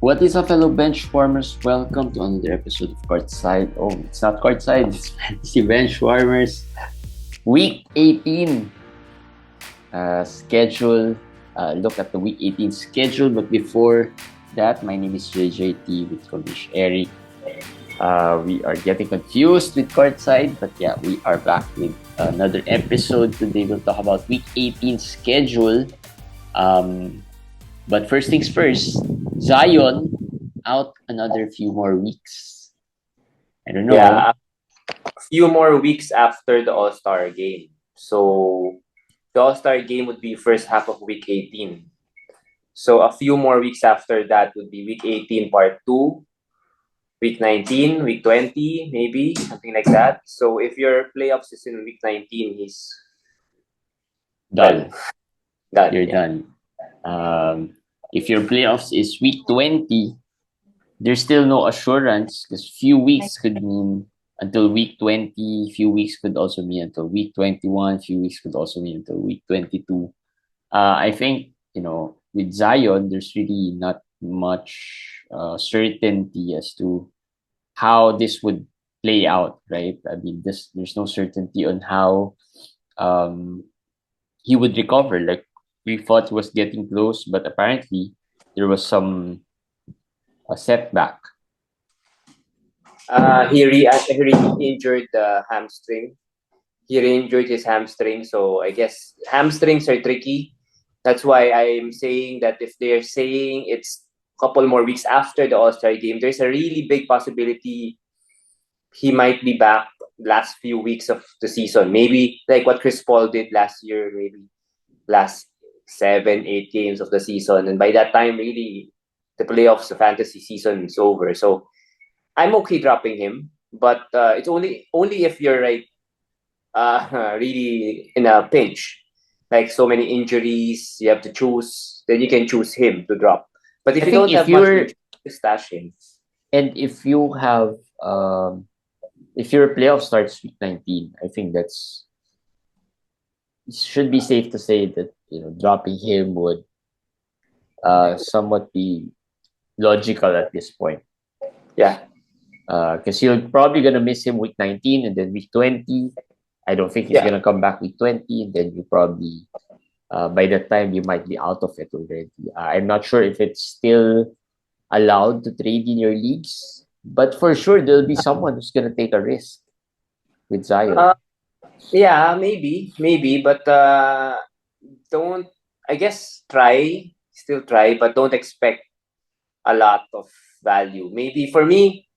What is up, fellow benchwarmers? Welcome to another episode of Courtside. Oh, it's not Courtside, it's Fantasy Benchwarmers. Week 18 schedule. Look at the Week 18 schedule. But before that, my name is JJT with Komish Eric. We are getting confused with Courtside, but yeah, we are back with another episode. Today we'll talk about Week 18 schedule. But first things first, Zion out another few more weeks. I don't know. Yeah, a few more weeks after the All-Star game. So the All-Star game would be first half of week 18. So a few more weeks after that would be week 18 part 2, week 19, week 20, maybe something like that. So if your playoffs is in week 19, he's Done. done. You're Yeah. done. If your playoffs is week 20, there's still no assurance because few weeks could mean until week 20, few weeks could also mean until week 21, few weeks could also mean until week 22. I think, with Zion, there's really not much certainty as to how this would play out, right? I mean, there's no certainty on how he would recover. Like, we thought he was getting close, but apparently there was a setback. He re-injured the hamstring. He re-injured his hamstring. So I guess hamstrings are tricky. That's why I'm saying that if they're saying it's a couple more weeks after the All-Star game, there's a really big possibility he might be back last few weeks of the season. Maybe like what Chris Paul did last year, maybe last 7, 8 games of the season. And by that time, really, the playoffs, the fantasy season is over. So I'm okay dropping him, but it's only if you're like really in a pinch, like so many injuries, you have to choose. Then you can choose him to drop. But if I you think don't have much injury, stash him. and if you have if your playoff starts week 19, I think it should be safe to say that dropping him would somewhat be logical at this point. Yeah. Because you're probably gonna miss him week 19 and then week 20. I don't think he's gonna come back week 20, and then you probably by that time you might be out of it already. I'm not sure if it's still allowed to trade in your leagues, but for sure there'll be someone who's gonna take a risk with Zion. Yeah, maybe, but don't. I guess still try, but don't expect a lot of value. Maybe for me,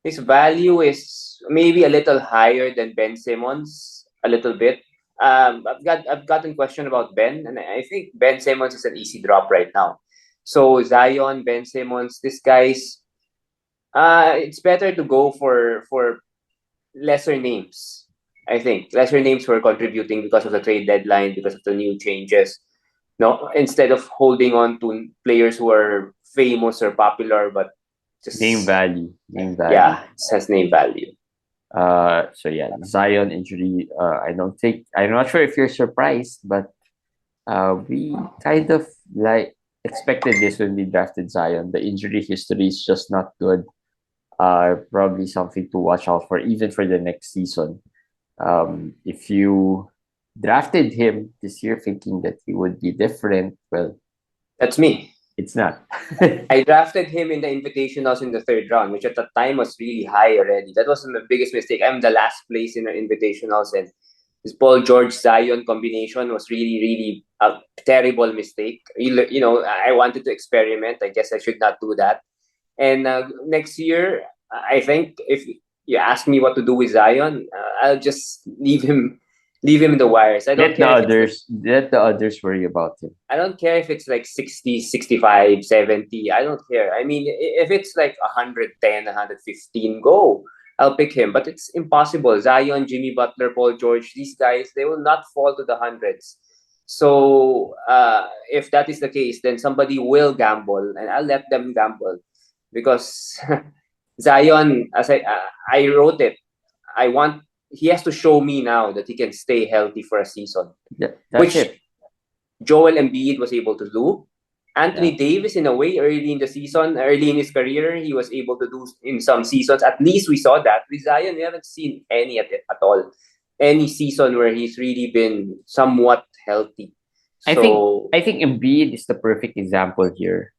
his value is maybe a little higher than Ben Simmons, a little bit. I've gotten question about Ben, and I think Ben Simmons is an easy drop right now. So Zion, Ben Simmons, these guys, it's better to go for lesser names. I think lesser names who are contributing because of the trade deadline, because of the new changes. No, instead of holding on to players who are famous or popular, but just Name value. Yeah, it has name value. So yeah, Zion injury. I'm not sure if you're surprised, but we kind of like expected this when we drafted Zion. The injury history is just not good. Probably something to watch out for, even for the next season. If you drafted him this year thinking that he would be different, well, That's me. it's not. I drafted him in the invitationals in the 3rd round, which at the time was really high already. That was the biggest mistake. I'm the last place in the invitationals, and this Paul George Zion combination was really, really a terrible mistake. I wanted to experiment. I guess I should not do that. And next year, I think if you ask me what to do with Zion, I'll just leave him in the wires. I don't care Let the others worry about him. I don't care if it's like 60, 65, 70. I don't care. I mean, if it's like 110, 115, go. I'll pick him. But it's impossible. Zion, Jimmy Butler, Paul George, these guys, they will not fall to the hundreds. So if that is the case, then somebody will gamble, and I'll let them gamble. Because Zion, as I wrote it, he has to show me now that he can stay healthy for a season. Yeah, that's Which it. Joel Embiid was able to do. Anthony Davis, in a way, early in the season, early in his career, he was able to do in some seasons. At least we saw that. With Zion, we haven't seen any at all. Any season where he's really been somewhat healthy. So I think Embiid is the perfect example here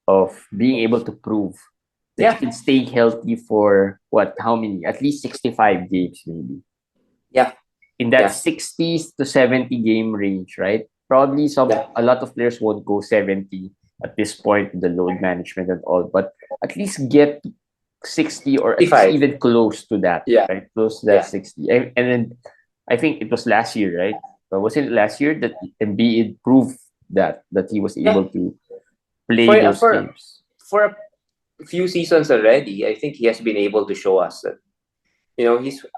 of being able to prove that you can stay healthy for what? How many? At least 65 games, maybe. Yeah. In that 60s to 70 game range, right? Probably a lot of players won't go 70 at this point with the load management and all, but at least get 60 or at least even close to that, right? Close to that 60. And then I think it was last year, right? Was it last year that Embiid proved that he was able to play those games? For a few seasons already, I think he has been able to show us that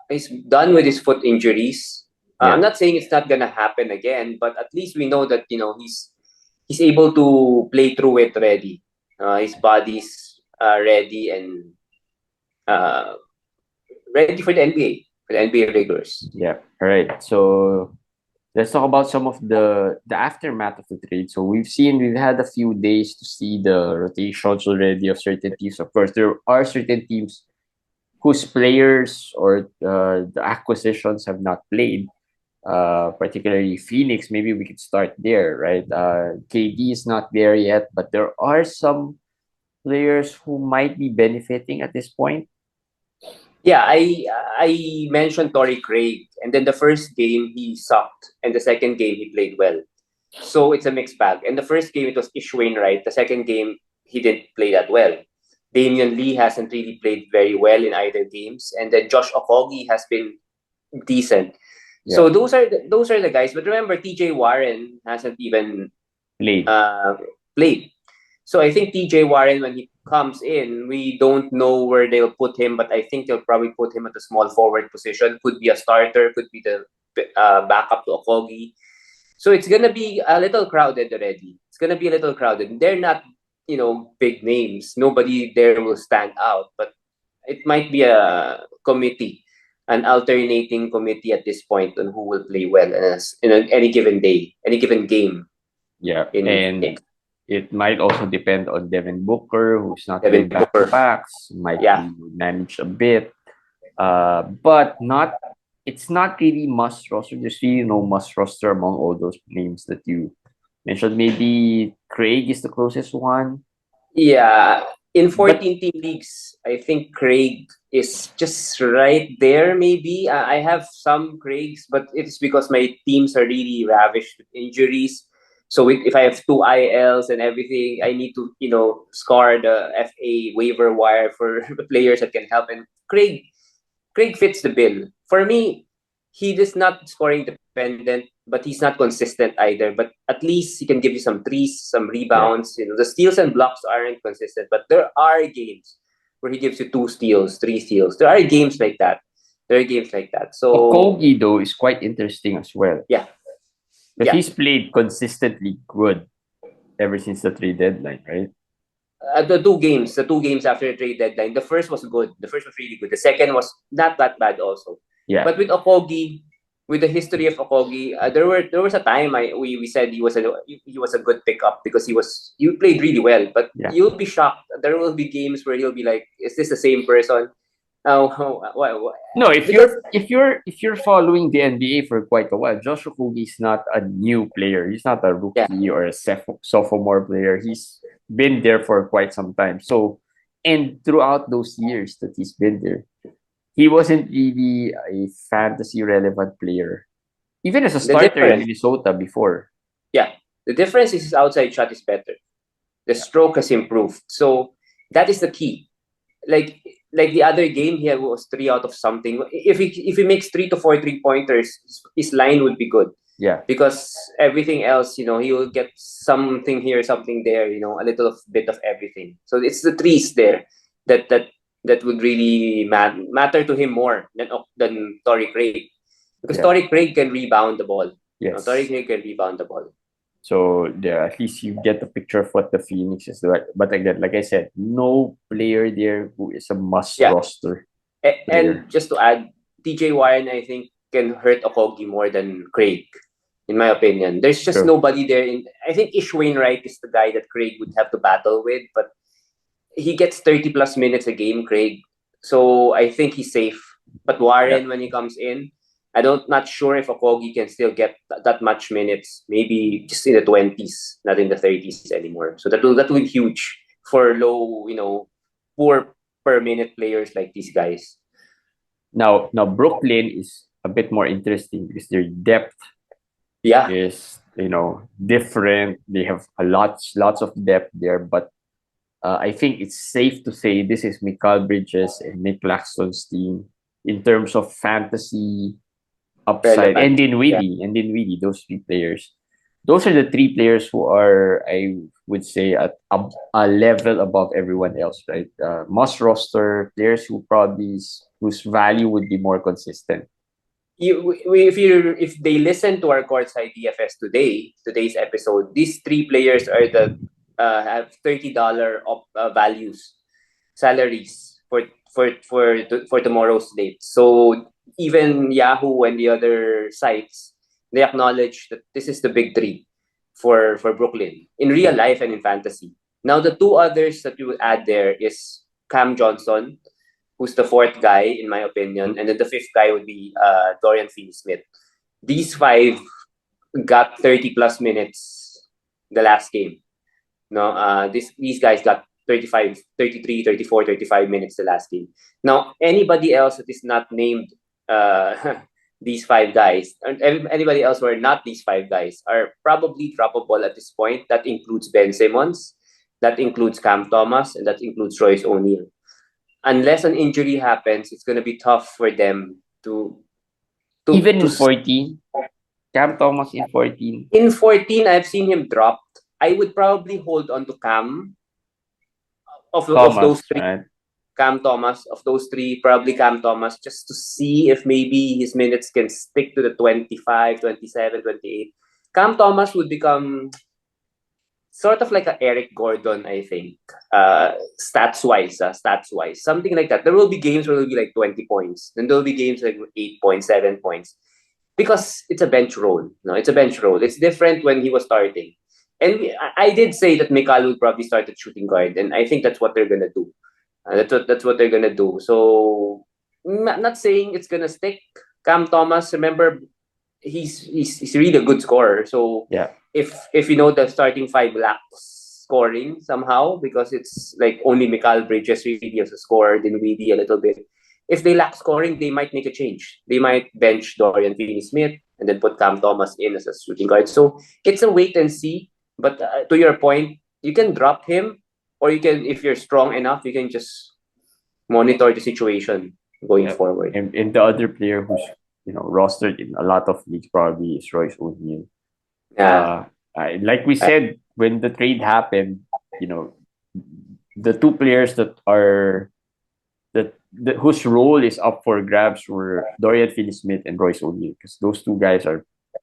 he's done with his foot injuries. I'm not saying it's not gonna happen again, but at least we know that he's able to play through it ready. His body's ready and ready for the NBA, for the NBA regulars. Yeah. All right. So let's talk about some of the aftermath of the trade. So we've had a few days to see the rotations already of certain teams. Of course, there are certain teams whose players or the acquisitions have not played. Particularly Phoenix, maybe we could start there, right? KD is not there yet, but there are some players who might be benefiting at this point. Yeah, I mentioned Torrey Craig, and then the first game he sucked, and the second game he played well. So it's a mixed bag. And the first game it was Ish Wainwright. The second game he didn't play that well. Damian Lee hasn't really played very well in either games, and then Josh Okogie has been decent. Yeah. So those are the guys. But remember, TJ Warren hasn't even played. So I think TJ Warren, when he comes in, we don't know where they'll put him, but I think they'll probably put him at the small forward position. Could be a starter, could be the backup to Okogie. So it's gonna be a little crowded already. It's gonna be a little crowded. They're not, big names. Nobody there will stand out, but it might be a committee, an alternating committee at this point on who will play well in any given day, any given game. Yeah, and it might also depend on Devin Booker, who's not playing back-to-backs, might be managed a bit, but it's not really must roster. There's really no must roster among all those names that you mentioned. Maybe Craig is the closest one. Yeah, in 14-team leagues, I think Craig is just right there. Maybe I have some Craigs, but it's because my teams are really ravished with injuries. So if I have 2 ILs and everything, I need to score the FA waiver wire for the players that can help. And Craig fits the bill. For me, he is not scoring dependent, but he's not consistent either. But at least he can give you some threes, some rebounds. Yeah. The steals and blocks aren't consistent, but there are games where he gives you 2 steals, 3 steals. There are games like that. So Okogie, though, is quite interesting as well. Yeah. But he's played consistently good ever since the trade deadline, right? The two games after the trade deadline, the first was good. The first was really good. The second was not that bad also. Yeah. But with Okogie, with the history of Okogie, there was a time we said he was a good pickup because he played really well. But you'll be shocked. There will be games where you'll be like, is this the same person? No, if you're following the NBA for quite a while, Josh Okogie is not a new player. He's not a rookie or a sophomore player. He's been there for quite some time. So, and throughout those years that he's been there, he wasn't really a fantasy relevant player, even as a starter in Minnesota before. Yeah, the difference is his outside shot is better. The stroke has improved. So that is the key. Like the other game, he was 3 out of something. If he makes 3 to 4 3-pointers, his line would be good. Yeah. Because everything else, he will get something here, something there, a little bit of everything. So it's the threes there that would really matter to him more than Torrey Craig. Because Torrey Craig can rebound the ball. Yes. Torrey Craig can rebound the ball. So at least you get the picture of what the Phoenix is like. But again, like I said, no player there who is a must roster. And just to add, TJ Warren, I think, can hurt Okogie more than Craig. in my opinion. There's just True. nobody there. I think Ish Wainwright is the guy that Craig would have to battle with, but he gets 30 plus minutes a game, Craig. So I think he's safe. But Warren, when he comes in, not sure if Okogie can still get that much minutes. Maybe just in the 20s, not in the 30s anymore. So that will be huge for low, poor per minute players like these guys. Now Brooklyn is a bit more interesting because their depth is different. They have lots of depth there, but I think it's safe to say this is Mikal Bridges and Nick Claxton's team in terms of fantasy upside, Relevant. and Dinwiddie, those three players. Those are the three players who are, I would say, at a level above everyone else, right? Must roster players whose value would be more consistent. If they listen to our courtside DFS today's episode, these three players are have $30 values, salaries for tomorrow's date. So even Yahoo and the other sites, they acknowledge that this is the big three for Brooklyn in real life and in fantasy. Now the two others that you would add there is Cam Johnson, who's the fourth guy in my opinion, and then the fifth guy would be Dorian Finney-Smith. These five got 30 plus minutes the last game. No, these guys got 35, 33, 34, 35 minutes the last game. Now, anybody else that is not named these five guys, anybody else who are not these five guys, are probably droppable at this point. That includes Ben Simmons, that includes Cam Thomas, and that includes Royce O'Neal. Unless an injury happens, it's going to be tough for them to even in 14. Cam Thomas in 14. In 14, I've seen him dropped. I would probably hold on to Cam of those three. Right? Cam Thomas, of those three, probably Cam Thomas, just to see if maybe his minutes can stick to the 25, 27, 28. Cam Thomas would become sort of like a Eric Gordon, I think, stats-wise, something like that. There will be games where it will be like 20 points. Then there will be games like 8 points, 7 points. Because it's a bench role. No, it's a bench role. It's different when he was starting. And I did say that Mikal will probably start at shooting guard, and I think that's what they're gonna do. That's what they're gonna do. So, not saying it's gonna stick. Cam Thomas, remember, he's really a good scorer. So if the starting five lacks scoring somehow, because it's like only Mikal Bridges really as a scorer, Dinwiddie a little bit. If they lack scoring, they might make a change. They might bench Dorian Finney-Smith and then put Cam Thomas in as a shooting guard. So it's a wait and see. But to your point, you can drop him, or you can, if you're strong enough, you can just monitor the situation going forward. And the other player who's rostered in a lot of leagues probably is Royce O'Neal. Like we said, when the trade happened, the two players that are whose role is up for grabs were Dorian Finney-Smith and Royce O'Neal, because those two guys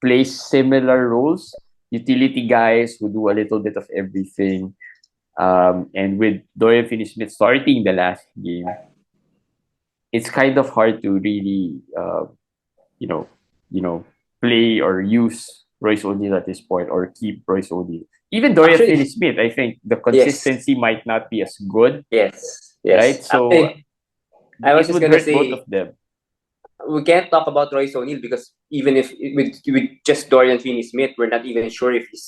play similar roles, utility guys who do a little bit of everything. And with Dorian Finney-Smith starting the last game, it's kind of hard to really play or use Royce O'Neal at this point, or keep Royce O'Neal. Even Dorian Finney-Smith, I think the consistency might not be as good. Yes. Right? So I was just gonna say, both of them. We can't talk about Royce O'Neal because even if with just Dorian Finney-Smith, we're not even sure if he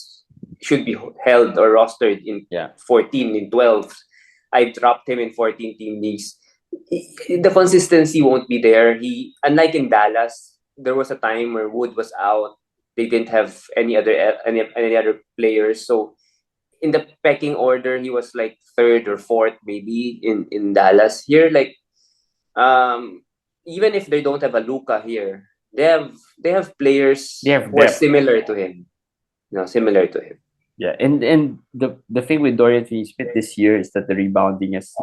should be held or rostered in 14, in 12. I dropped him in 14 team leagues. The consistency won't be there. Unlike in Dallas, there was a time where Wood was out. They didn't have any other players. So in the pecking order, he was like third or fourth maybe in Dallas. Here, like even if they don't have a Luka here, they have players who are similar to him. Similar to him. Yeah, and the thing with Dorian Finney-Smith this year is that the rebounding has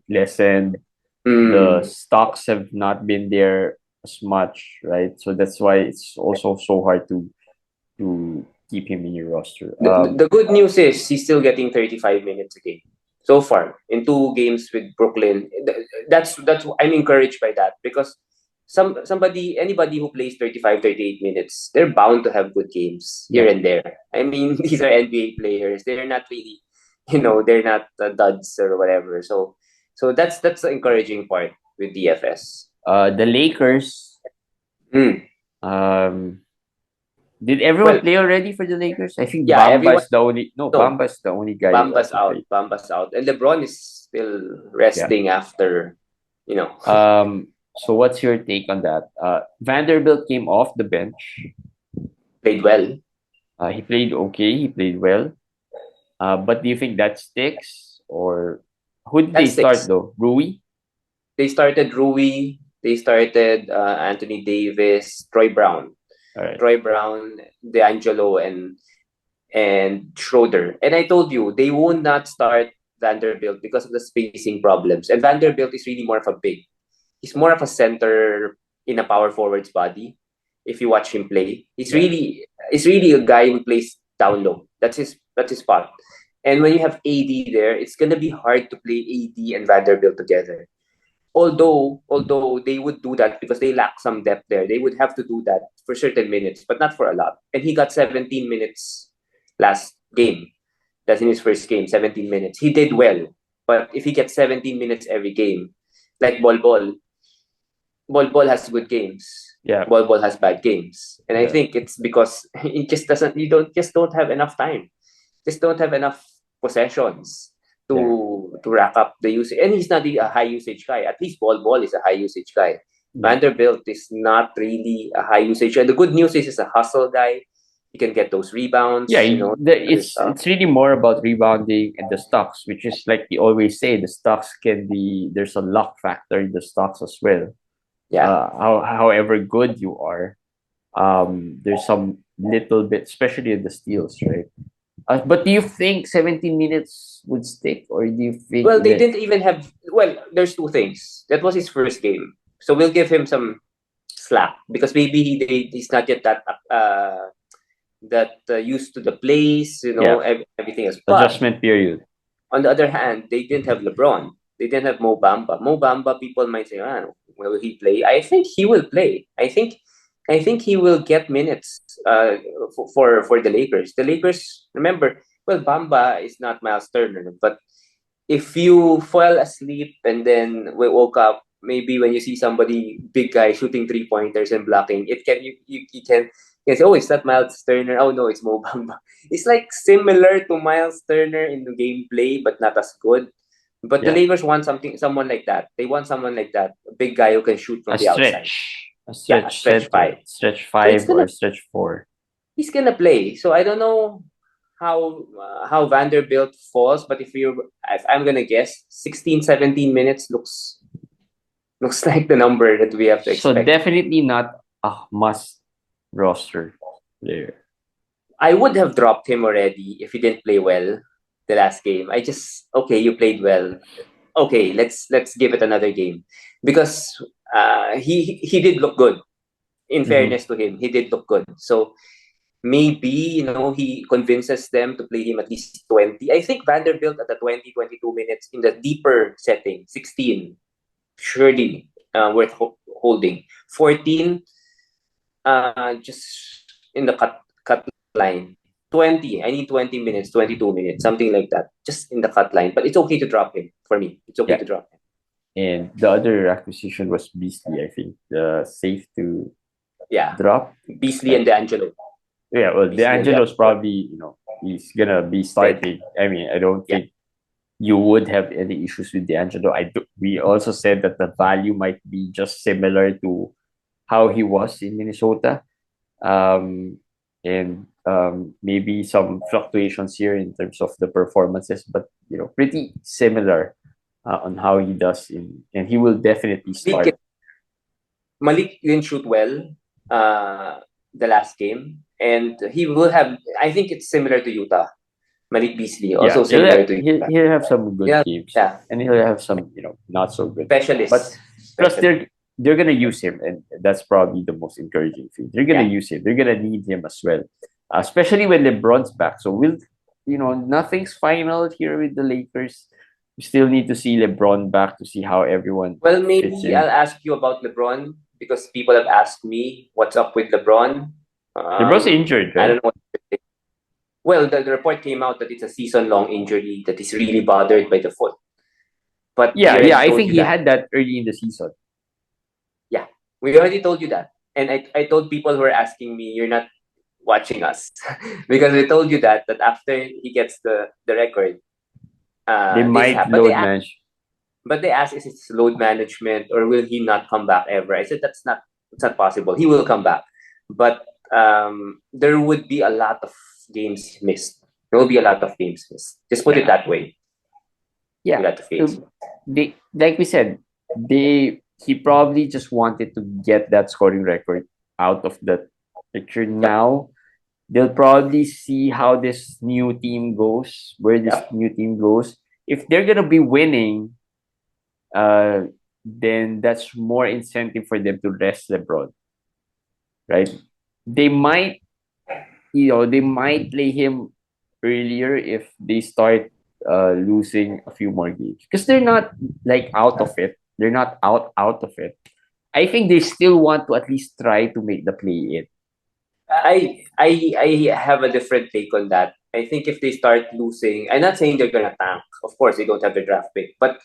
lessened. The stocks have not been there as much, right? So that's why it's also so hard to keep him in your roster. The good news is he's still getting 35 minutes a game so far in 2 games with Brooklyn. That's I'm encouraged by that, because anybody who plays 35, 38 minutes, they're bound to have good games here Yeah. and there. I mean, these are NBA players. They're not really, they're not duds or whatever. So that's the encouraging part with DFS. The Lakers. Mm. Um, did everyone Well, play already for the Lakers? I think yeah, Bamba everyone. is the only. No, No, Bamba is the only guy who Bamba's also out. played. Bamba's out, and LeBron is still Yeah. resting after, So what's your take on that? Vanderbilt came off the bench. played well. He played okay. He played well. But do you think that sticks, or who did they That's start six. though? Rui. They started Rui. They started Anthony Davis, Troy Brown. All right. Troy Brown, D'Angelo, and Schroeder. And I told you they will not start Vanderbilt because of the spacing problems. And Vanderbilt is really more of a big. He's more of a center in a power forward's body. If you watch him play, Yeah. he's really a guy who plays down low. That's his spot. And when you have AD there, it's gonna be hard to play AD and Vanderbilt together. Although they would do that because they lack some depth there. They would have to do that for certain minutes, but not for a lot. And he got 17 minutes last game. That's in his first game, 17 minutes. He did well. But if he gets 17 minutes every game, like Bol has good games. Yeah. Bol has bad games. And I Yeah. think it's because he just doesn't you don't have enough time. Just don't have enough possessions to rack up the usage. And he's not a high usage guy. At least Bol is a high usage guy. Yeah. Vanderbilt is not really a high usage. And the good news is he's a hustle guy. He can get those rebounds. Yeah, other stuff. it's really more about rebounding and the stocks, which is like you always say, the stocks can be there's a luck factor in the stocks as well. Yeah. However good you are, there's some little bit, especially in the steals, right? But do you think 17 minutes would stick, or do you think Well, they that didn't even have. Well, there's two things. That was his first game, so we'll give him some slack because maybe he's not yet that used to the place. Everything else. But adjustment period? on the other hand, they didn't have LeBron. They didn't have Mo Bamba. Mo Bamba, people might say, will he play? I think he will play. I think he will get minutes for the Lakers. The Lakers, remember, well, Bamba is not Miles Turner, but if you fell asleep and then we woke up, maybe when you see somebody big guy shooting 3-pointers and blocking, you can say, oh, it's not Miles Turner. Oh no, it's Mo Bamba. It's like similar to Miles Turner in the gameplay, but not as good. But the Yeah. Lakers want someone like that. They want someone like that, a big guy who can shoot from A the outside. stretch Five. stretch So it's 5 or gonna stretch 4. he's gonna play. So I don't know how Vanderbilt falls, but if I'm gonna guess, 16, 17 minutes looks like the number that we have to So expect. definitely not a must roster player. I would have dropped him already if he didn't play well the last game. Okay, you played well. Okay, let's give it another game because he did look good. In fairness to him, he did look good. So maybe he convinces them to play him at least 20. I think Vanderbilt at the 20, 22 minutes in the deeper setting, 16, surely worth holding. 14, just in the cut line. 20, I need 20 minutes, 22 minutes, something like that, just in the cut line. But it's okay to drop him for me. It's okay to drop him. And the other acquisition was Beasley, I think. Safe to drop. Beasley and D'Angelo. Yeah, well, Beasley and D'Angelo's D'Angelo. probably, he's gonna be starting. I mean, I don't think you would have any issues with D'Angelo. We also said that the value might be just similar to how he was in Minnesota. And maybe some fluctuations here in terms of the performances, but pretty similar on how he does and he will definitely start. Malik didn't shoot well the last game, and he will have. I think it's similar to Utah. Malik Beasley also similar to Utah. He'll have some good games, and he'll have some not so good specialists. But plus they're gonna use him, and that's probably the most encouraging thing. They're gonna use him. They're gonna need him as well, especially when LeBron's back. So nothing's final here with the Lakers. We still need to see LeBron back to see how everyone. Well, maybe I'll ask you about LeBron. because people have asked me what's up with LeBron. LeBron's injured, I right? don't know what to say. Well, the report came out that it's a season-long injury that is really bothered by the foot. But we Yeah, already I told think you he that. had that early in the season. Yeah, we already told you that. And I told people who are asking me, you're not watching us. Because we told you that after he gets the record, They this might happened. load manage. But they asked, is it load management or will he not come back ever? I said, it's not possible. He will come back. But there would be a lot of games missed. There will be a lot of games missed. Just put it that way. Yeah. A lot of games. They, like we said, he probably just wanted to get that scoring record out of the picture. Now they'll probably see how this new team goes, where this new team goes. If they're gonna be winning, then that's more incentive for them to rest LeBron, right? They might, they might play him earlier if they start losing a few more games because they're not like out of it. They're not out of it. I think they still want to at least try to make the play in. I have a different take on that. I think if they start losing, I'm not saying they're gonna tank. Of course, they don't have the draft pick, but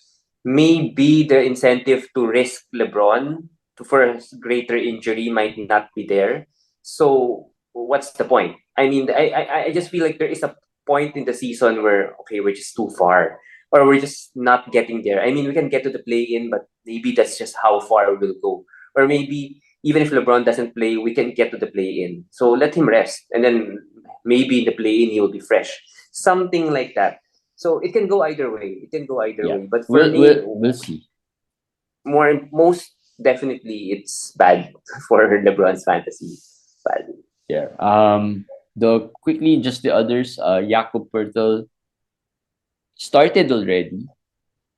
maybe the incentive to risk LeBron for a greater injury might not be there. So what's the point? I mean, I just feel like there is a point in the season where okay, we're just too far, or we're just not getting there. I mean, we can get to the play in, but maybe that's just how far we'll go, or maybe even if LeBron doesn't play, we can get to the play-in. So let him rest, and then maybe in the play-in he will be fresh, something like that. So it can go either way. It can go either way. But for me, We'll see. Most definitely, it's bad for LeBron's fantasy. Bad. Yeah. The quickly just the others. Jakob Pertl started already,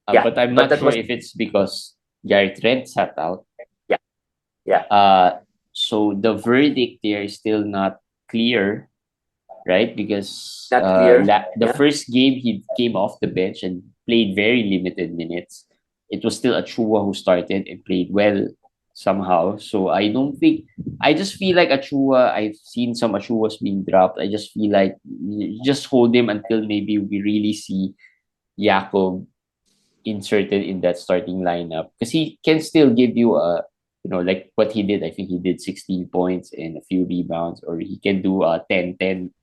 but I'm not sure if it's because Garrett Trent sat out. Yeah. Yeah. So the verdict there is still not clear, right? Because Not clear. the first game he came off the bench and played very limited minutes. It was still Achua who started and played well somehow. So I don't think I just feel like Achua. I've seen some Achuas being dropped. I just feel like you just hold him until maybe we really see Jakob inserted in that starting lineup because he can still give you a like what he did. I think he did 16 points and a few rebounds, or he can do a 10-10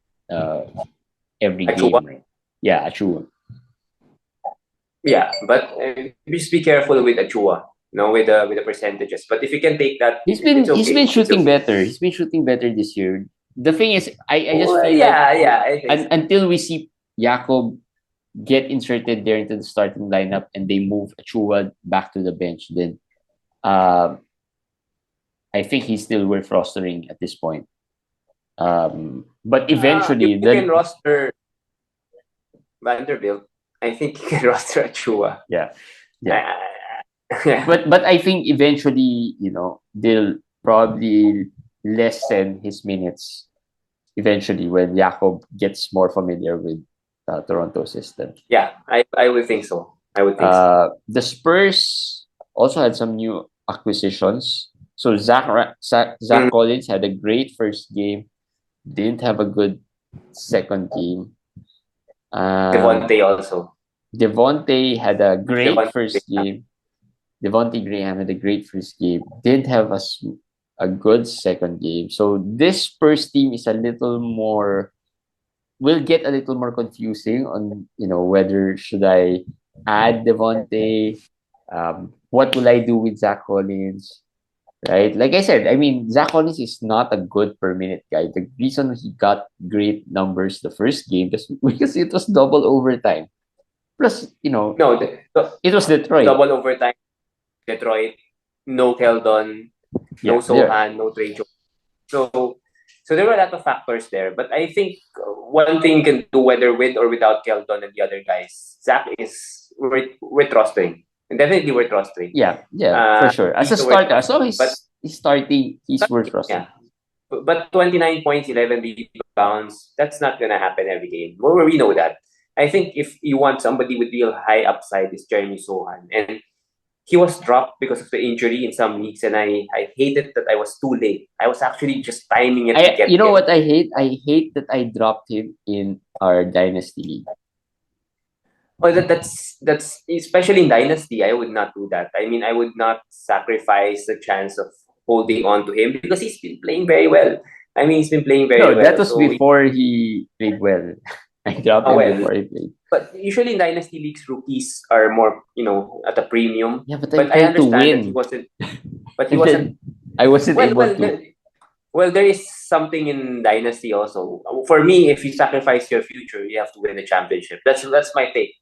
every Achua. game, right? Yeah, Achua. Yeah, but just be careful with Achua, with the percentages. But if you can take that, He's been shooting okay. better. He's been shooting better this year. The thing is, I just feel I think so. until we see Jakob get inserted there into the starting lineup and they move Achua back to the bench, then I think he's still worth rostering at this point. But eventually, you can roster Vanderbilt. I think you can roster Achua. Yeah. But I think eventually, they'll probably lessen his minutes eventually when Jakob gets more familiar with Toronto system. Yeah, I would think so. The Spurs also had some new acquisitions. So Zach Collins had a great first game, didn't have a good second game. Devontae also. Devontae had a great first game. Devontae Graham had a great first game. Didn't have a good second game. So this Spurs team is a little more will get a little more confusing on whether should I add Devontae, what will I do with Zach Collins, right? Like I said, I mean Zach Collins is not a good per minute guy. The reason he got great numbers the first game is because it was double overtime. Plus, no, it was Detroit. Double overtime. Detroit, no Keldon, no Sohan, no Trey Jones. So there were a lot of factors there. But I think one thing you can do whether with or without Keldon and the other guys, Zach is worth rostering. And definitely worth rostering. Yeah, for sure. As a starter, as long as he's starting, he's worth rostering. Yeah. But 29 points, 11 rebounds, that's not going to happen every game. We know that. I think if you want somebody with real high upside, is Jeremy Sohan. And he was dropped because of the injury in some leagues, and I hated that I was too late. I was actually just timing it to get You know him. what I hate? I hate that I dropped him in our dynasty league. Well, that's especially in Dynasty. I would not do that. I mean, I would not sacrifice the chance of holding on to him because he's been playing very well. I mean, he's been playing very No, that well. was So, before he played well. I dropped him well, before he played. but usually in Dynasty leagues, rookies are more, at a premium. Yeah, but I'm But I trying to understand that he win. wasn't. But he And wasn't. then I wasn't Well, able well, to. there is something in Dynasty also. For me, if you sacrifice your future, you have to win the championship. That's my take.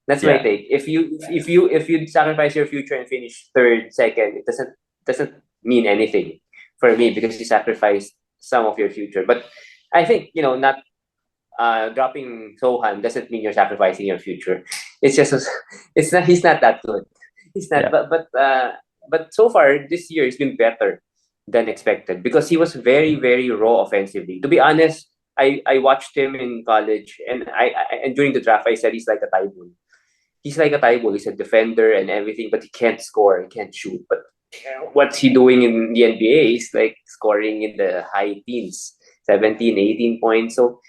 That's my Yeah. take. If you sacrifice your future and finish third, second, it doesn't mean anything for me because you sacrificed some of your future. But I think not dropping Sohan doesn't mean you're sacrificing your future. It's just it's not he's not that good. He's not. Yeah. But so far this year he's been better than expected because he was very very raw offensively. To be honest, I watched him in college and and during the draft I said he's like a Tybull. He's like a Tybull. He's a defender and everything, but he can't score. He can't shoot. But what's he doing in the NBA? He's like scoring in the high teens, 17, 18 points. So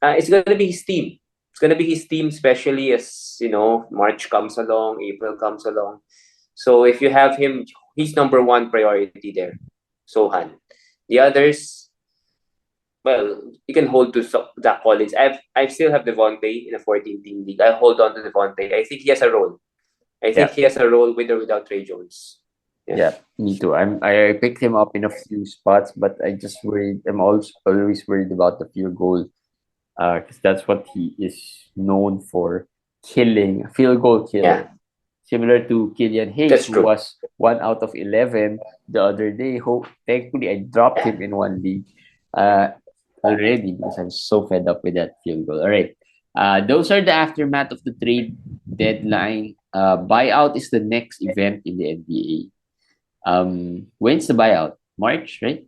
it's going to be his team. It's going to be his team, especially as March comes along, April comes along. So if you have him, he's number one priority there. Sohan. The others, well, you can hold to Zach Collins. I still have Devontae in a 14-team league. I hold on to Devontae. I think he has a role. I think Yeah. he has a role with or without Trey Jones. Yeah, me too. I picked him up in a few spots, but I just worried. I'm also always worried about the field goal, because that's what he is known for, killing, field goal Yeah, killer. Similar to Killian Hayes, that's who true. was 1 out of 11 the other day. Thankfully, I dropped him in one league uh, already because I'm so fed up with that field goal. All right. Those are the aftermath of the trade deadline. Buyout is the next event in the NBA. When's the buyout? March, right?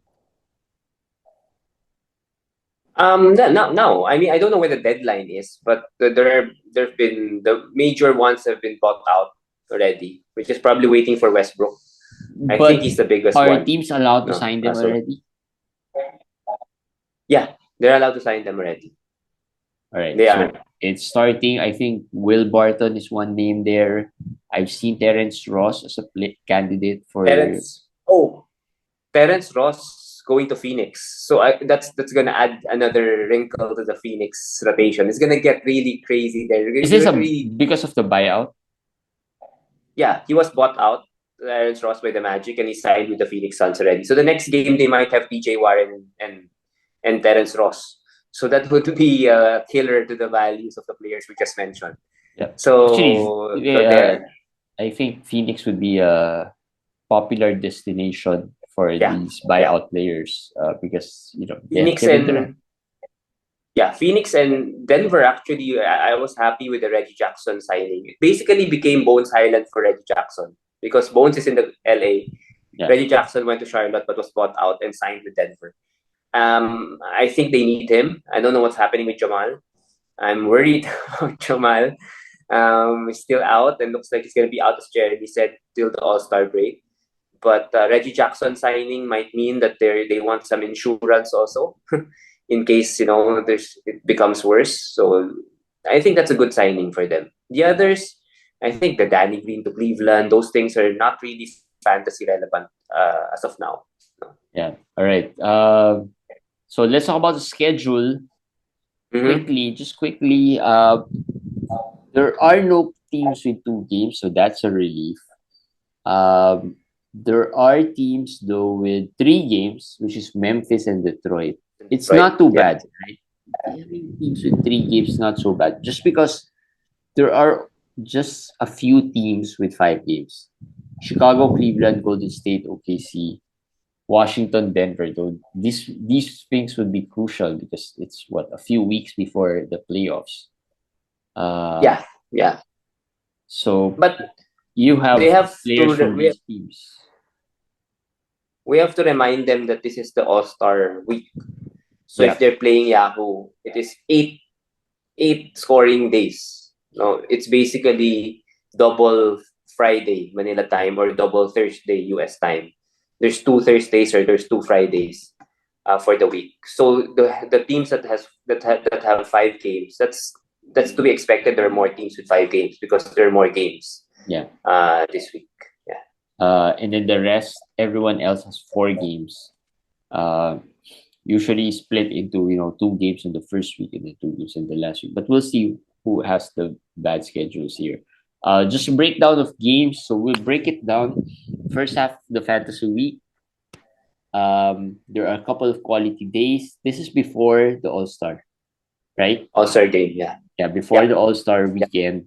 No. I mean, I don't know where the deadline is, but there've been the major ones have been bought out already, which is probably waiting for Westbrook. I think But he's the biggest are one. teams allowed to No, sign them so already? yeah, they're allowed to sign them already. All right, They so are. it's starting. I think Will Barton is one name there. I've seen Terrence Ross as a candidate for. Terrence Ross going to Phoenix. So that's gonna add another wrinkle to the Phoenix rotation. It's gonna get really crazy there. Is this Really, because of the buyout? yeah, he was bought out, Terrence Ross by the Magic, and he signed with the Phoenix Suns already. So the next game they might have PJ Warren and Terrence Ross. So that would be a killer to the values of the players we just mentioned. Yeah. Actually, So there, I think Phoenix would be a popular destination for yeah, these yeah. buyout players, because they have Phoenix Kevin Durant. and Phoenix and Denver actually, I was happy with the Reggie Jackson signing. It basically became Bones Highland for Reggie Jackson because Bones is in the LA. Yeah. Reggie Jackson went to Charlotte but was bought out and signed with Denver. I think they need him. I don't know what's happening with Jamal. I'm worried about Jamal. He's still out and looks like he's going to be out, as Jeremy said, till the All Star break. But Reggie Jackson signing might mean that they want some insurance also in case it becomes worse. So I think that's a good signing for them. The others, I think the Danny Green to Cleveland, those things are not really fantasy relevant as of now. Yeah. All right. So let's talk about the schedule Mm-hmm. quickly. Just quickly. There are no teams with 2 games, so that's a relief. There are teams though with 3 games, which is Memphis and Detroit. It's Right. not too Yeah. bad, right? Having teams with 3 games, not so bad. Just because there are just a few teams with 5 games. Chicago, Cleveland, Golden State, OKC, Washington, Denver. Though these things would be crucial because it's a few weeks before the playoffs. Yeah. Yeah. So But you they have have players to from these teams. we have to remind them that this is the All Star week. So Yeah. if they're playing Yahoo, it is eight scoring days. No, it's basically double Friday Manila time or double Thursday US time. There's 2 Thursdays or there's 2 Fridays for the week. So the teams that have 5 games, that's to be expected. There are more teams with 5 games because there are more games. Yeah. This week. Yeah. And then the rest, everyone else has 4 games. Usually split into 2 games in the first week and then 2 games in the last week. But we'll see who has the bad schedules here. Just a breakdown of games. So we'll break it down. First half of the fantasy week. There are a couple of quality days. This is before the All-Star, right? All-Star game, yeah. Yeah, before the All-Star weekend.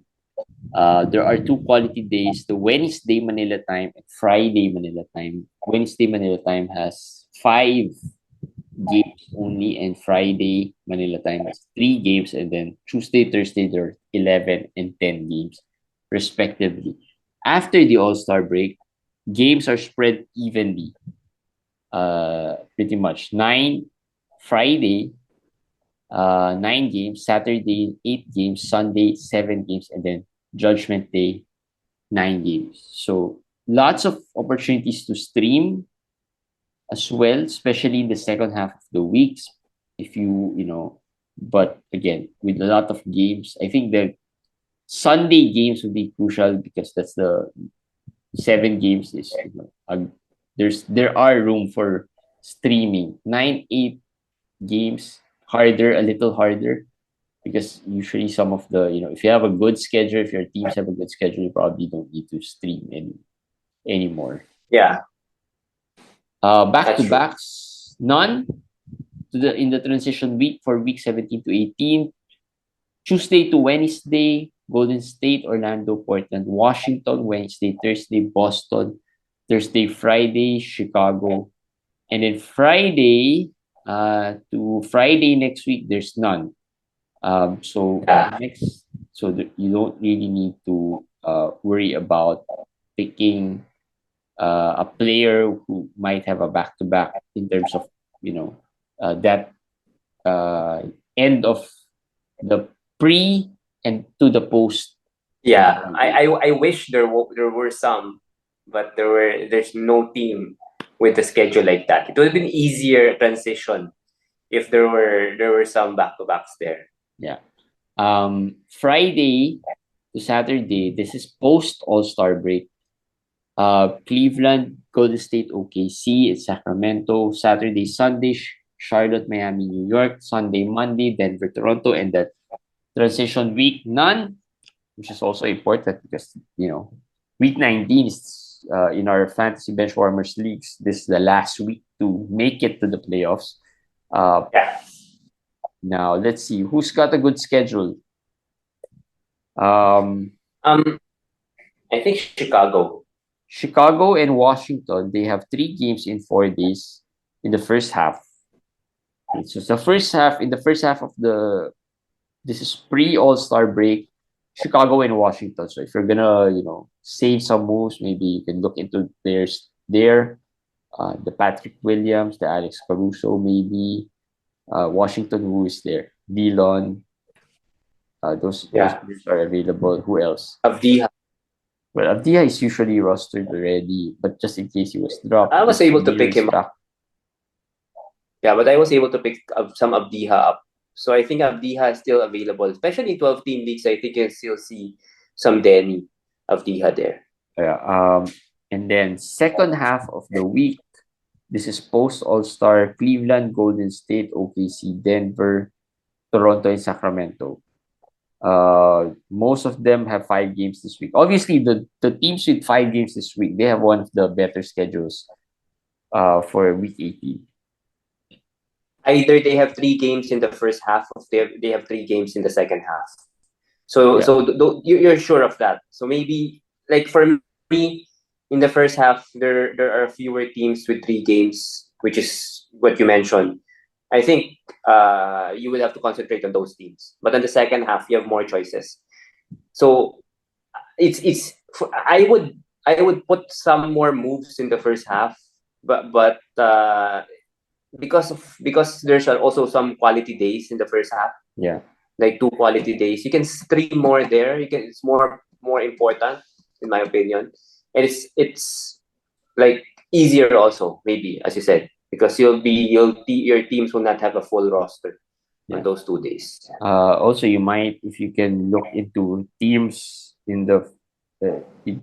There are 2 quality days, the Wednesday Manila time and Friday Manila time. Wednesday Manila time has 5 games only, and Friday Manila time has 3 games, and then Tuesday, Thursday, there are 11 and 10 games, respectively. After the All-Star break, games are spread evenly. Pretty much 9 Friday, 9 games, Saturday 8 games, Sunday 7 games, and then Judgment Day 9 games. So lots of opportunities to stream as well, especially in the second half of the weeks. If but again, with a lot of games, I think the Sunday games will be crucial because that's the 7 games is there are room for streaming. 9, 8 games a little harder because usually some of the if you have a good schedule, if your teams have a good schedule, you probably don't need to stream anymore. Yeah. Back to backs, none in the transition week for week 17 to 18. Tuesday to Wednesday, Golden State, Orlando, Portland, Washington. Wednesday, Thursday, Boston. Thursday, Friday, Chicago. And then Friday to Friday next week, there's none. So you don't really need to worry about picking a player who might have a back-to-back in terms of that end of the pre and to the post. Yeah, I wish there were some, but there's no team with a schedule like that. It would have been easier transition if there were some back-to-backs there. Yeah. Friday to Saturday, this is post All-Star break. Cleveland, Golden State, OKC, it's Sacramento. Saturday, Sunday, Charlotte, Miami, New York. Sunday, Monday, Denver, Toronto, and that transition week, none, which is also important because week 19 is in our fantasy benchwarmers leagues. This is the last week to make it to the playoffs. Now let's see who's got a good schedule. I think Chicago and Washington, they have 3 games in 4 days in the first half. So the first half of this is pre-All-Star break, Chicago and Washington. So if you're gonna save some moves, maybe you can look into players there. The Patrick Williams, the Alex Caruso, maybe. Washington, who is there? Dillon. Those players are available. Who else? Avdiha. Well, Avdiha is usually rostered already, but just in case he was dropped, I was able to pick him up. Yeah, but I was able to pick some Avdiha up. So I think Avdiha is still available, especially in 12-team leagues. I think you'll still see some Denny Avdiha there. Yeah. And then second half of the week, this is post All-Star, Cleveland, Golden State, OKC, Denver, Toronto, and Sacramento. Most of them have 5 games this week. Obviously, the teams with 5 games this week, they have one of the better schedules for week 18. Either they have 3 games in the first half, or they have 3 games in the second half. So you're sure of that. So maybe like for me, in the first half, there are fewer teams with 3 games, which is what you mentioned. I think you will have to concentrate on those teams. But in the second half, you have more choices. So I would put some more moves in the first half, but because there's also some quality days in the first half. Yeah. Like 2 quality days, you can stream more there. It's more important in my opinion. And it's like easier also, maybe, as you said, because your teams will not have a full roster on those 2 days. Also, you might, if you can look into teams in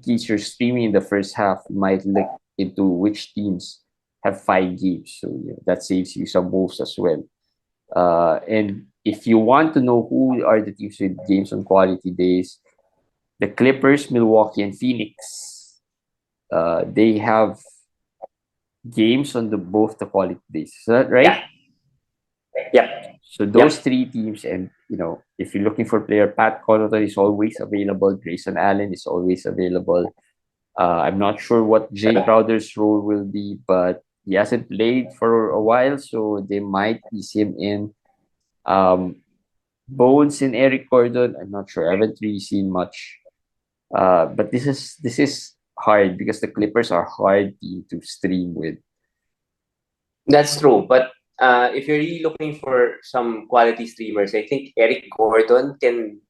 case you're streaming in the first half, you might look into which teams have 5 games. So that saves you some moves as well. And if you want to know who are the teams with games on quality days, the Clippers, Milwaukee, and Phoenix, they have games on both the quality days. Is that right? Yeah. So those 3 teams, and if you're looking for player, Pat Connaughton is always available. Grayson Allen is always available. I'm not sure what Jay Crowder's role will be, but he hasn't played for a while, so they might ease him in. Bones and Eric Gordon, I'm not sure. I haven't really seen much. But this is hard because the Clippers are hard team to stream with. That's true, but if you're really looking for some quality streamers, I think Eric Gordon can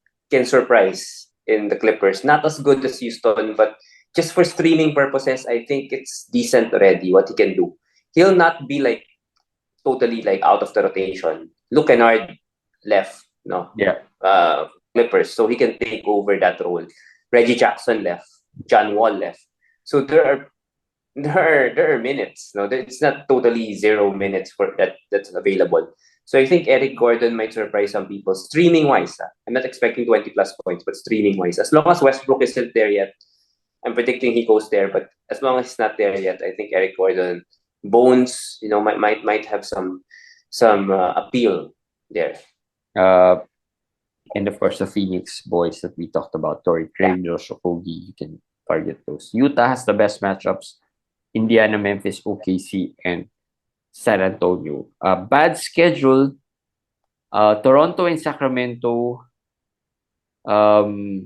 surprise in the Clippers. Not as good as Houston, but just for streaming purposes, I think it's decent already what he can do. He'll not be like totally like out of the rotation. Luke Kennard left, no? Yeah. Clippers, so he can take over that role. Reggie Jackson left. John Wall left. So there are minutes. No, it's not totally 0 minutes for that's available. So I think Eric Gordon might surprise some people streaming wise. I'm not expecting 20 plus points, but streaming wise, as long as Westbrook isn't there yet, I'm predicting he goes there. But as long as he's not there yet, I think Eric Gordon, Bones, might have some appeal there. And of course the Phoenix boys that we talked about, Torrey Craig, Josh Okogie, you can target those. Utah has the best matchups. Indiana, Memphis, OKC, and San Antonio. Bad schedule. Toronto and Sacramento. Well,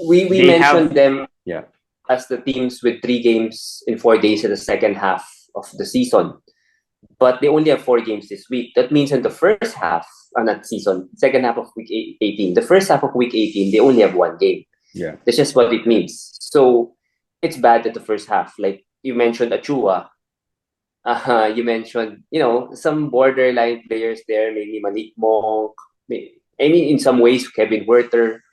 we mentioned them as the teams with 3 games in 4 days in the second half of the season. But they only have 4 games this week. That means in the first half, not season, second half of week 18, the first half of week 18, they only have 1 game. Yeah. That's just what it means. So it's bad at the first half. Like you mentioned Achua. You mentioned, some borderline players there, maybe Malik Monk, in some ways Kevin Werther.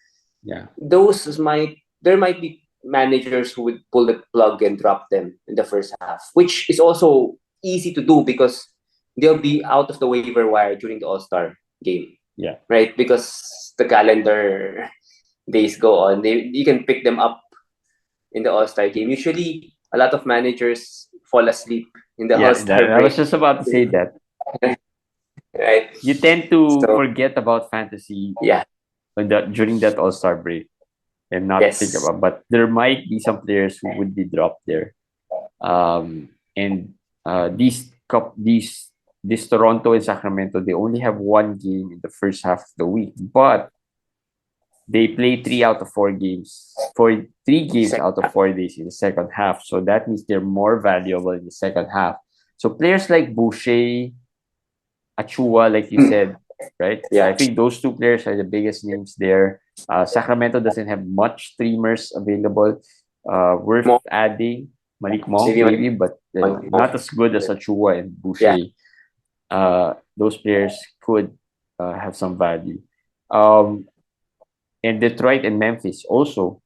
Yeah. There might be managers who would pull the plug and drop them in the first half, which is also easy to do because they'll be out of the waiver wire during the All-Star game. Yeah. Right? Because the calendar days go on. You can pick them up in the All-Star game. Usually, a lot of managers fall asleep in the All-Star break. I was just about to say that. Right? You tend to forget about fantasy during that All-Star break and not think about. But there might be some players who would be dropped there. This Toronto and Sacramento, they only have 1 game in the first half of the week, but they play 3 out of 4 games, 3 games out of 4 days in the second half. So that means they're more valuable in the second half. So players like Boucher, Achua, like you said, right? Yeah. I think those 2 players are the biggest names there. Sacramento doesn't have much streamers available. Worth adding Malik Monk maybe, but not as good as Achua and Boucher. Yeah. Those players could have some value. And Detroit and Memphis also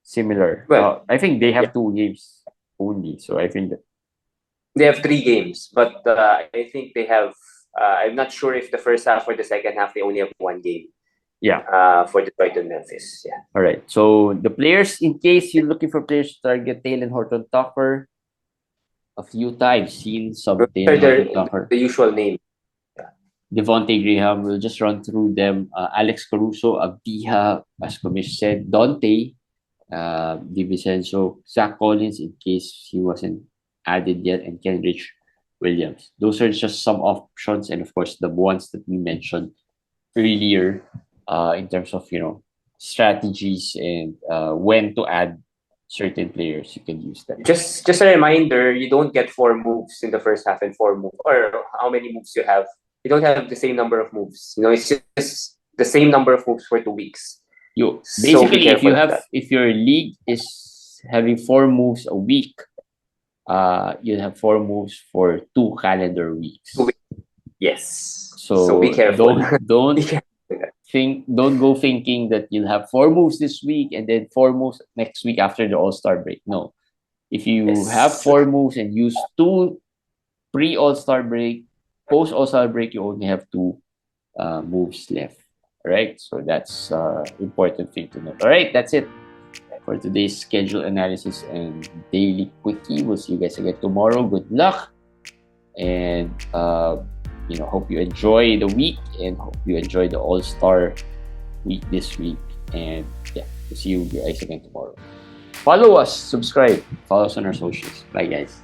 similar. Well, I think they have 2 games only, so I think that they have 3 games, but I think they have. I'm not sure if the first half or the second half they only have 1 game. Yeah. For Detroit and Memphis. Yeah. All right. So the players, in case you're looking for players to target, Taylor Horton Tucker of Utah, I've seen some Taylor Horton Tucker. The usual name. Devontae Graham, we'll just run through them. Alex Caruso, Abdiha, as Komish said, Dante, DiVincenzo, Zach Collins, in case he wasn't added yet, and Kenrich Williams. Those are just some options, and of course, the ones that we mentioned earlier in terms of, strategies and when to add certain players, you can use them. Just a reminder, you don't get 4 moves in the first half and 4 moves, or how many moves you have. You don't have the same number of moves. It's just the same number of moves for 2 weeks. You So be basically, if you careful of have that. if your league is having 4 moves a week, you'll have 4 moves for 2 calendar weeks. 2 weeks. Yes. So be So careful. don't Be careful with that. don't go thinking that you'll have 4 moves this week and then 4 moves next week after the All-Star break. No. If you have Yes. 4 moves and use 2 pre All-Star break, post All-Star break, you only have 2 moves left. All right. So that's important thing to note. All right, that's it for today's schedule analysis and daily quickie. We'll see you guys again tomorrow. Good luck, and hope you enjoy the week and hope you enjoy the All-Star week this week. And yeah, we'll see you guys again tomorrow. Follow us, subscribe, follow us on our socials. Bye, guys.